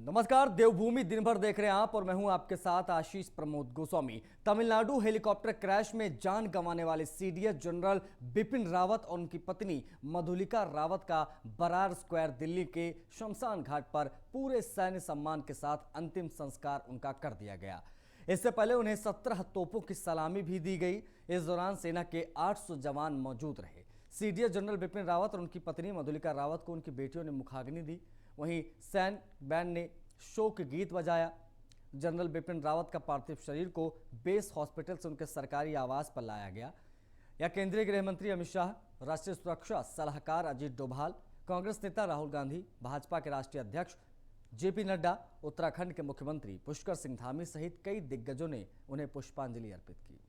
नमस्कार, देवभूमि दिन भर देख रहे हैं आप और मैं हूं आपके साथ आशीष प्रमोद गोस्वामी। तमिलनाडु हेलीकॉप्टर क्रैश में जान गंवाने वाले सीडीएस जनरल बिपिन रावत और उनकी पत्नी मधुलिका रावत का बरार स्क्वायर दिल्ली के शमशान घाट पर पूरे सैन्य सम्मान के साथ अंतिम संस्कार उनका कर दिया गया। इससे पहले उन्हें 17 तोपों की सलामी भी दी गई। इस दौरान सेना के 800 जवान मौजूद रहे। सीडीएस जनरल बिपिन रावत और उनकी पत्नी मधुलिका रावत को उनकी बेटियों ने मुखाग्नि दी। वहीं सैन्य बैंड ने शोक गीत बजाया। जनरल बिपिन रावत का पार्थिव शरीर को बेस हॉस्पिटल से उनके सरकारी आवास पर लाया गया। यह केंद्रीय गृह मंत्री अमित शाह, राष्ट्रीय सुरक्षा सलाहकार अजीत डोभाल, कांग्रेस नेता राहुल गांधी, भाजपा के राष्ट्रीय अध्यक्ष जेपी नड्डा, उत्तराखंड के मुख्यमंत्री पुष्कर सिंह धामी सहित कई दिग्गजों ने उन्हें पुष्पांजलि अर्पित की।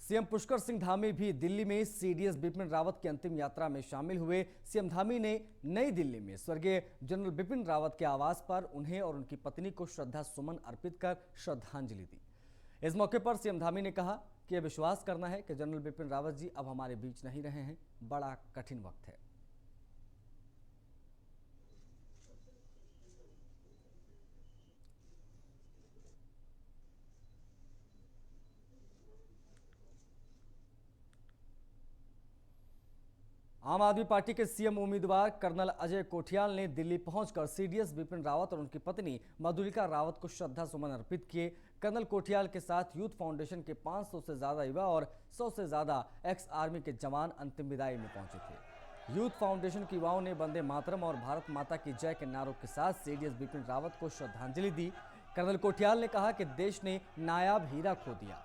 सीएम पुष्कर सिंह धामी भी दिल्ली में सीडीएस बिपिन रावत की अंतिम यात्रा में शामिल हुए। सीएम धामी ने नई दिल्ली में स्वर्गीय जनरल बिपिन रावत के आवास पर उन्हें और उनकी पत्नी को श्रद्धा सुमन अर्पित कर श्रद्धांजलि दी। इस मौके पर सीएम धामी ने कहा कि यह विश्वास करना है कि जनरल बिपिन रावत जी अब हमारे बीच नहीं रहे हैं। बड़ा कठिन वक्त है। आम आदमी पार्टी के सीएम उम्मीदवार कर्नल अजय कोठियाल ने दिल्ली पहुंचकर सीडीएस बिपिन रावत और उनकी पत्नी मधुलिका रावत को श्रद्धा सुमन अर्पित किए। कर्नल कोठियाल के साथ यूथ फाउंडेशन के 500 से ज्यादा युवा और 100 से ज्यादा एक्स आर्मी के जवान अंतिम विदाई में पहुंचे थे। यूथ फाउंडेशन के युवाओं ने वंदे मातरम और भारत माता की जय के नारों के साथ सीडीएस बिपिन रावत को श्रद्धांजलि दी। कर्नल कोठियाल ने कहा कि देश ने नायाब हीरा खो दिया।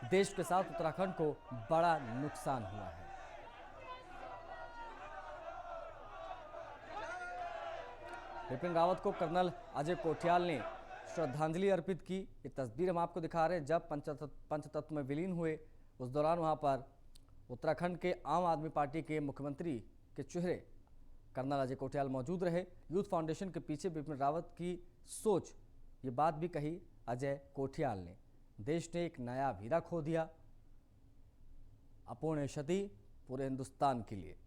देश के साथ उत्तराखंड को बड़ा नुकसान हुआ है। बिपिन रावत को कर्नल अजय कोठियाल ने श्रद्धांजलि अर्पित की। ये तस्वीर हम आपको दिखा रहे हैं जब पंचतत्व में विलीन हुए। उस दौरान वहां पर उत्तराखंड के आम आदमी पार्टी के मुख्यमंत्री के चेहरे कर्नल अजय कोठियाल मौजूद रहे। यूथ फाउंडेशन के पीछे बिपिन रावत की सोच, ये बात भी कही अजय कोठियाल ने। देश ने एक नया हीरा खो दिया। अपूर्ण क्षति पूरे हिंदुस्तान के लिए।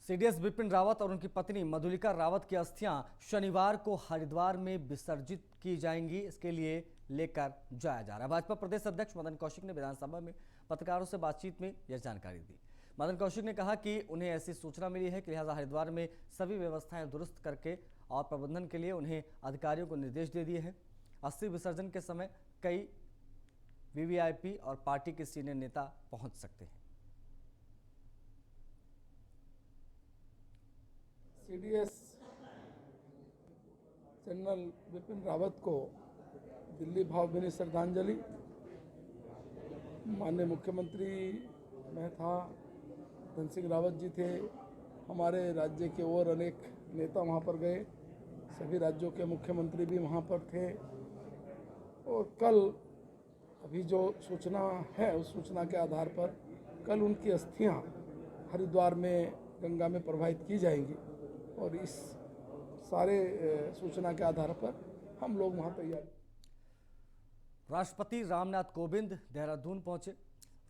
सीडीएस बिपिन रावत और उनकी पत्नी मधुलिका रावत की अस्थियां शनिवार को हरिद्वार में विसर्जित की जाएंगी। इसके लिए लेकर जाया जा रहा है। भाजपा प्रदेश अध्यक्ष मदन कौशिक ने विधानसभा में पत्रकारों से बातचीत में यह जानकारी दी। मदन कौशिक ने कहा कि उन्हें ऐसी सूचना मिली है कि लिहाजा हरिद्वार में सभी व्यवस्थाएं दुरुस्त करके और प्रबंधन के लिए उन्हें अधिकारियों को निर्देश दे दिए हैं। अस्थि विसर्जन के समय कई वीवीआईपी और पार्टी के सीनियर नेता पहुंच सकते हैं। सीडीएस जनरल बिपिन रावत को दिल्ली भावभीनी श्रद्धांजलि। माननीय मुख्यमंत्री मैं था, धन सिंह रावत जी थे, हमारे राज्य के और अनेक नेता वहाँ पर गए, सभी राज्यों के मुख्यमंत्री भी वहाँ पर थे। और कल अभी जो सूचना है उस सूचना के आधार पर कल उनकी अस्थियाँ हरिद्वार में गंगा में प्रवाहित की जाएंगी और इस सारे सूचना के आधार पर हम लोग वहां तैयार। राष्ट्रपति रामनाथ कोविंद देहरादून पहुंचे।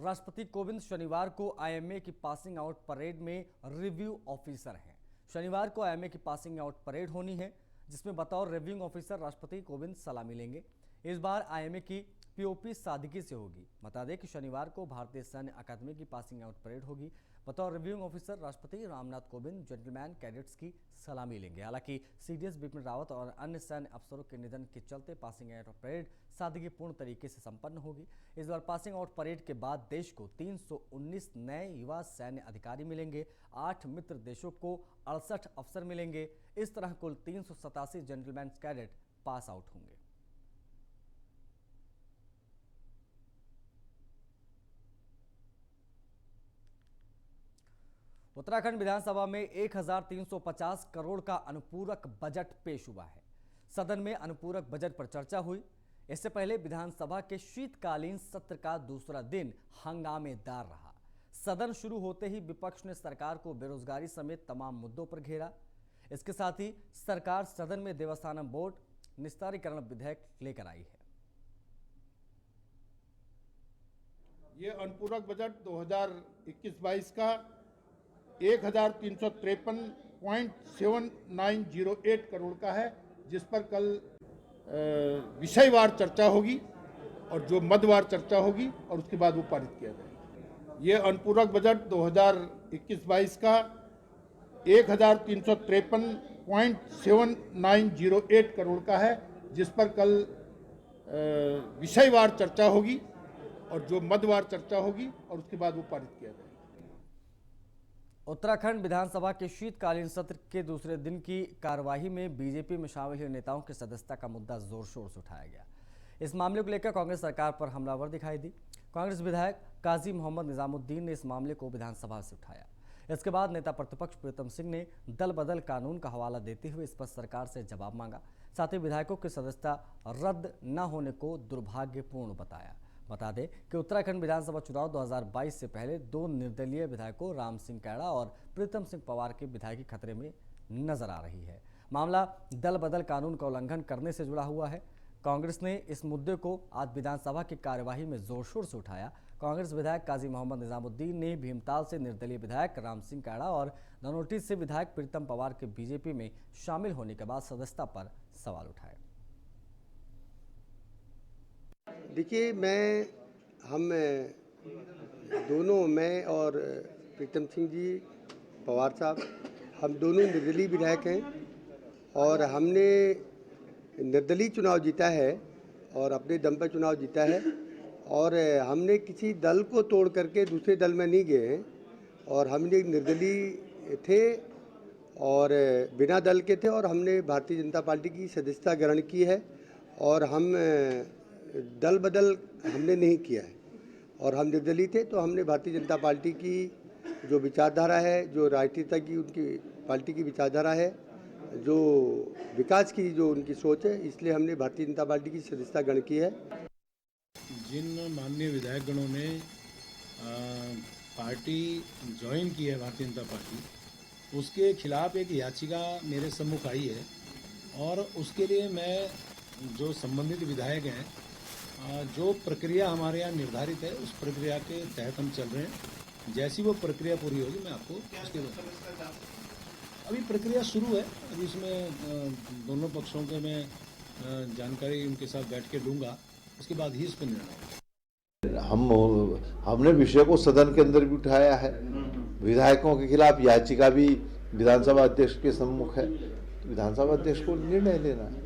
राष्ट्रपति कोविंद शनिवार को आईएमए की पासिंग आउट परेड में रिव्यू ऑफिसर हैं। शनिवार को आईएमए की पासिंग आउट परेड होनी है, जिसमें बतौर रिव्यूइंग ऑफिसर राष्ट्रपति कोविंद सलामी लेंगे। इस बार आईएमए की पीओपी सादगी से होगी। बता दें कि शनिवार को भारतीय सैन्य अकादमी की पासिंग आउट परेड होगी। बतौर रिव्यूइंग ऑफिसर राष्ट्रपति रामनाथ कोविंद जेंटलमैन कैडेट्स की सलामी लेंगे। हालांकि सीडीएस बिपिन रावत और अन्य सैन्य अफसरों के निधन के चलते पासिंग आउट परेड सादगीपूर्ण तरीके से संपन्न होगी। इस बार पासिंग आउट परेड के बाद देश को 319 नए युवा सैन्य अधिकारी मिलेंगे। 8 मित्र देशों को 68 अफसर मिलेंगे। इस तरह कुल 387 जेंटलमैन कैडेट पास आउट होंगे। उत्तराखंड विधानसभा में 1350 करोड़ का अनुपूरक बजट पेश हुआ है। सदन में अनुपूरक बजट पर चर्चा हुई। इससे पहले विधानसभा के शीतकालीन सत्र का दूसरा दिन हंगामेदार रहा। सदन शुरू होते ही विपक्ष ने सरकार को बेरोजगारी समेत तमाम मुद्दों पर घेरा। इसके साथ ही सरकार सदन में देवस्थानम बोर्ड निस्तारीकरण विधेयक लेकर आई है। ये अनुपूरक बजट 2021-22 का 1353.7908 करोड़ का है, जिस पर कल विषयवार चर्चा होगी और जो मदवार चर्चा होगी और उसके बाद वो पारित किया जाएगा। ये अनुपूरक बजट 2021-22 का 1353.7908 करोड़ का है, जिस पर कल विषयवार चर्चा होगी और जो मदवार चर्चा होगी और उसके बाद वो पारित किया जाएगा। उत्तराखंड विधानसभा के शीतकालीन सत्र के दूसरे दिन की कार्यवाही में बीजेपी में शामिल हुए नेताओं की सदस्यता का मुद्दा जोर शोर से उठाया गया। इस मामले को लेकर कांग्रेस सरकार पर हमलावर दिखाई दी। कांग्रेस विधायक काजी मोहम्मद निजामुद्दीन ने इस मामले को विधानसभा से उठाया। इसके बाद नेता प्रतिपक्ष प्रीतम सिंह ने दल बदल कानून का हवाला देते हुए इस पर सरकार से जवाब मांगा। साथ ही विधायकों की सदस्यता रद्द न होने को दुर्भाग्यपूर्ण बताया। बता दें कि उत्तराखंड विधानसभा चुनाव 2022 से पहले दो निर्दलीय विधायकों राम सिंह कैड़ा और प्रीतम सिंह पवार की विधायकी खतरे में नजर आ रही है। मामला दल बदल कानून का उल्लंघन करने से जुड़ा हुआ है। कांग्रेस ने इस मुद्दे को आज विधानसभा की कार्यवाही में जोर शोर से उठाया। कांग्रेस विधायक काजी मोहम्मद निजामुद्दीन ने भीमताल से निर्दलीय विधायक राम सिंह कैड़ा और धनोटी से विधायक प्रीतम पवार के बीजेपी में शामिल होने के बाद सदस्यता पर सवाल उठाए। देखिए, हम दोनों, मैं और प्रीतम सिंह जी पवार साहब, हम दोनों निर्दलीय विधायक हैं और हमने निर्दलीय चुनाव जीता है और अपने दम पर चुनाव जीता है और हमने किसी दल को तोड़ करके दूसरे दल में नहीं गए हैं और हमने निर्दलीय थे और बिना दल के थे और हमने भारतीय जनता पार्टी की सदस्यता ग्रहण की है और हम दल बदल हमने नहीं किया है और हम निर्दलीय थे तो हमने भारतीय जनता पार्टी की जो विचारधारा है, जो राष्ट्रीयता की उनकी पार्टी की विचारधारा है, जो विकास की जो उनकी सोच है, इसलिए हमने भारतीय जनता पार्टी की सदस्यता ग्रहण की है। जिन माननीय विधायकगणों ने पार्टी ज्वाइन की है, भारतीय जनता पार्टी, उसके खिलाफ एक याचिका मेरे सम्मुख आई है और उसके लिए मैं जो संबंधित विधायक हैं, जो प्रक्रिया हमारे यहाँ निर्धारित है उस प्रक्रिया के तहत हम चल रहे हैं। जैसी वो प्रक्रिया पूरी होगी मैं आपको उसके बताऊँगा। अभी प्रक्रिया शुरू है, अभी इसमें दोनों पक्षों के मैं जानकारी उनके साथ बैठ के लूँगा, उसके बाद ही इस पर निर्णय। हमने विषय को सदन के अंदर भी उठाया है। विधायकों के खिलाफ याचिका भी विधानसभा अध्यक्ष के सम्मुख है। विधानसभा अध्यक्ष को निर्णय लेना है।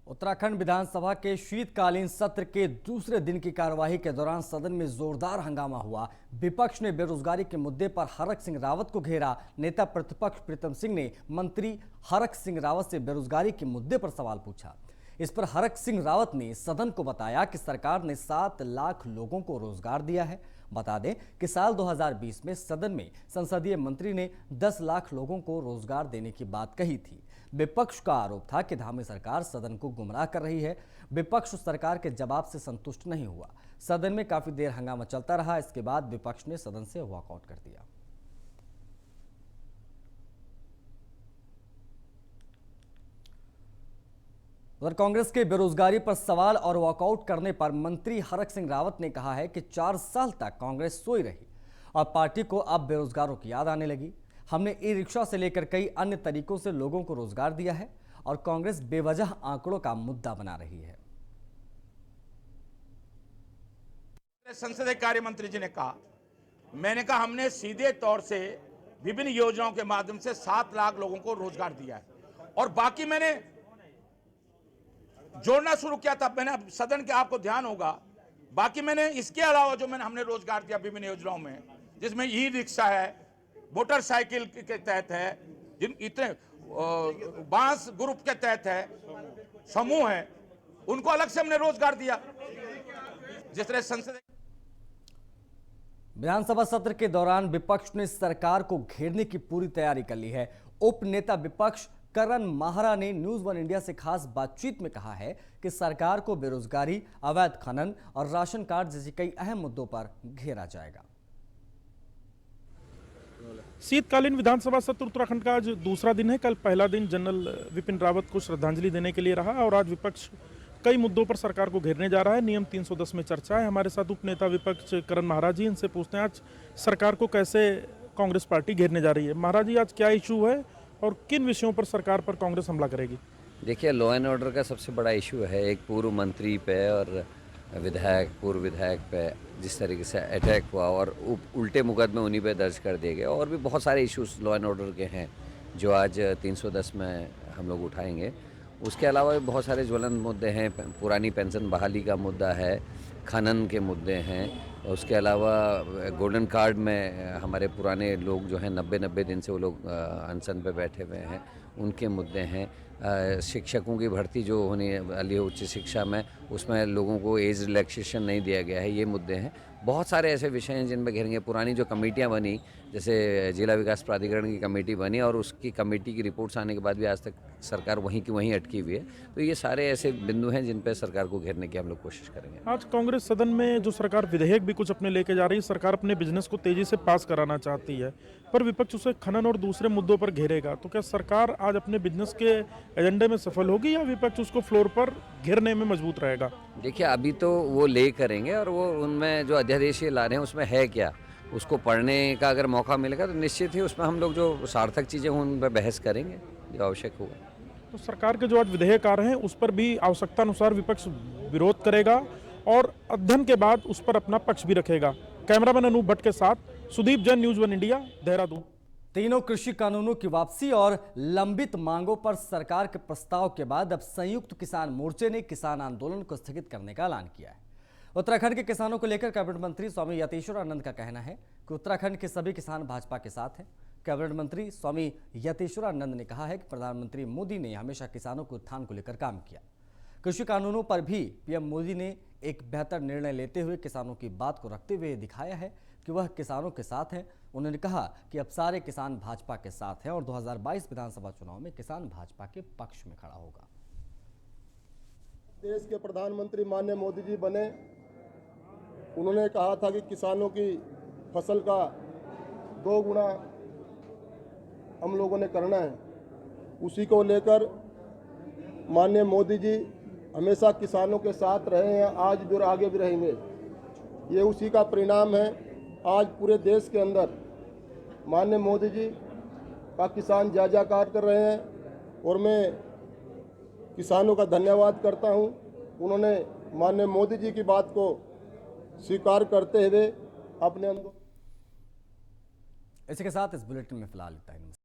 उत्तराखंड विधानसभा के शीतकालीन सत्र के दूसरे दिन की कार्यवाही के दौरान सदन में जोरदार हंगामा हुआ। विपक्ष ने बेरोजगारी के मुद्दे पर हरक सिंह रावत को घेरा। नेता प्रतिपक्ष प्रीतम सिंह ने मंत्री हरक सिंह रावत से बेरोजगारी के मुद्दे पर सवाल पूछा। इस पर हरक सिंह रावत ने सदन को बताया कि सरकार ने 7 लाख लोगों को रोजगार दिया है। बता दें कि साल 2020 में सदन में संसदीय मंत्री ने 10 लाख लोगों को रोजगार देने की बात कही थी। विपक्ष का आरोप था कि धामी सरकार सदन को गुमराह कर रही है। विपक्ष सरकार के जवाब से संतुष्ट नहीं हुआ। सदन में काफी देर हंगामा चलता रहा। इसके बाद विपक्ष ने सदन से वॉकआउट कर दिया। उधर कांग्रेस के बेरोजगारी पर सवाल और वॉकआउट करने पर मंत्री हरक सिंह रावत ने कहा है कि 4 साल तक कांग्रेस सोई रही और पार्टी को अब बेरोजगारों की याद आने लगी। हमने ई रिक्शा से लेकर कई अन्य तरीकों से लोगों को रोजगार दिया है और कांग्रेस बेवजह आंकड़ों का मुद्दा बना रही है। संसदीय कार्य मंत्री जी ने कहा, मैंने कहा हमने सीधे तौर से विभिन्न योजनाओं के माध्यम से 7 लाख लोगों को रोजगार दिया है और बाकी मैंने जोड़ना शुरू किया था। मैंने सदन के आपको ध्यान होगा, बाकी मैंने इसके अलावा जो हमने रोजगार दिया विभिन्न योजनाओं में, जिसमें ई रिक्शा है, मोटरसाइकिल के तहत है, जिन इतने बांस ग्रुप के तहत है, समूह है, उनको अलग से हमने रोजगार दिया। जिस तरह संसद विधानसभा सत्र के दौरान विपक्ष ने सरकार को घेरने की पूरी तैयारी कर ली है। उप नेता विपक्ष करण माहरा ने न्यूज वन इंडिया से खास बातचीत में कहा है कि सरकार को बेरोजगारी, अवैध खनन और राशन कार्ड जैसे कई अहम मुद्दों पर घेरा जाएगा। शीतकालीन विधानसभा सत्र उत्तराखंड का आज दूसरा दिन है। कल पहला दिन जनरल विपिन रावत को श्रद्धांजलि देने के लिए रहा और आज विपक्ष कई मुद्दों पर सरकार को घेरने जा रहा है। नियम 310 में चर्चा है। हमारे साथ उपनेता विपक्ष करण महाराज जी, इनसे पूछते हैं आज सरकार को कैसे कांग्रेस पार्टी घेरने जा रही है। महाराज जी, आज क्या इशू है और किन विषयों पर सरकार पर कांग्रेस हमला करेगी? देखिए, लॉ एंड ऑर्डर का सबसे बड़ा इशू है। एक पूर्व मंत्री पे और पूर्व विधायक पे जिस तरीके से अटैक हुआ और उल्टे मुकदमे उन्हीं पे दर्ज कर दिए गए, और भी बहुत सारे इश्यूज लॉ एंड ऑर्डर के हैं जो आज 310 में हम लोग उठाएंगे। उसके अलावा भी बहुत सारे ज्वलंत मुद्दे हैं। पुरानी पेंशन बहाली का मुद्दा है, खनन के मुद्दे हैं। उसके अलावा गोल्डन कार्ड में हमारे पुराने लोग जो हैं 90 दिन से वो लोग अनशन पे बैठे हुए हैं, उनके मुद्दे हैं। शिक्षकों की भर्ती जो होनी वाली है उच्च शिक्षा में, उसमें लोगों को एज रिलैक्सेशन नहीं दिया गया है, ये मुद्दे हैं। बहुत सारे ऐसे विषय हैं जिन पर घेरेंगे। पुरानी जो कमेटियां बनी, जैसे जिला विकास प्राधिकरण की कमेटी बनी और उसकी कमेटी की रिपोर्ट्स आने के बाद भी आज तक सरकार वहीं की वहीं अटकी हुई है। तो ये सारे ऐसे बिंदु हैं जिन पर सरकार को घेरने की हम लोग कोशिश करेंगे। आज कांग्रेस सदन में जो सरकार विधेयक भी कुछ अपने लेके जा रही है, सरकार अपने बिजनेस को तेजी से पास कराना चाहती है, पर विपक्ष उसे खनन और दूसरे मुद्दों पर घेरेगा। तो क्या सरकार आज अपने बिजनेस के एजेंडे में सफल होगी या विपक्ष उसको फ्लोर पर घेरने में मजबूत रहेगा? देखिए, अभी तो वो ले करेंगे और वो उनमें जो अध्यादेश ला रहे हैं उसमें है क्या, उसको पढ़ने का अगर मौका मिलेगा तो निश्चित ही उसमें हम लोग जो सार्थक चीज़ें हों उन पर बहस करेंगे जो आवश्यक होगा। तो सरकार के जो आज विधेयक आ रहे हैं उस पर भी आवश्यकता अनुसार विपक्ष विरोध करेगा और अध्ययन के बाद उस पर अपना पक्ष भी रखेगा। कैमरामैन अनूप भट्ट के साथ Sudeep Jain, news one India, Dehradun. तीनों कृषि कानूनों की वापसी और लंबित मांगों पर सरकार के प्रस्ताव के बाद अब संयुक्त किसान मोर्चे ने किसान आंदोलन को स्थगित करने का ऐलान किया है। उत्तराखंड के किसानों को लेकर कैबिनेट मंत्री स्वामी यतीश्वरानंद का कहना है कि उत्तराखंड के सभी किसान भाजपा के साथ हैं। कैबिनेट मंत्री स्वामी यतीश्वरानंद ने कहा है कि प्रधानमंत्री मोदी ने हमेशा किसानों के उत्थान को लेकर काम किया। कृषि कानूनों पर भी पीएम मोदी ने एक बेहतर निर्णय लेते हुए किसानों की बात को रखते हुए दिखाया है कि वह किसानों के साथ हैं। उन्होंने कहा कि अब सारे किसान भाजपा के साथ हैं और 2022 विधानसभा चुनाव में किसान भाजपा के पक्ष में खड़ा होगा। देश के प्रधानमंत्री माननीय मोदी जी बने, उन्होंने कहा था कि किसानों की फसल का 2 गुना हम लोगों ने करना है। उसी को लेकर माननीय मोदी जी हमेशा किसानों के साथ रहे हैं, आज भी और आगे भी रहेंगे। ये उसी का परिणाम है। आज पूरे देश के अंदर माननीय मोदी जी का किसान जय जयकार कर रहे हैं और मैं किसानों का धन्यवाद करता हूं। उन्होंने माननीय मोदी जी की बात को स्वीकार करते हुए अपने अंदर। इसी के साथ इस बुलेटिन में फिलहाल इतना ही।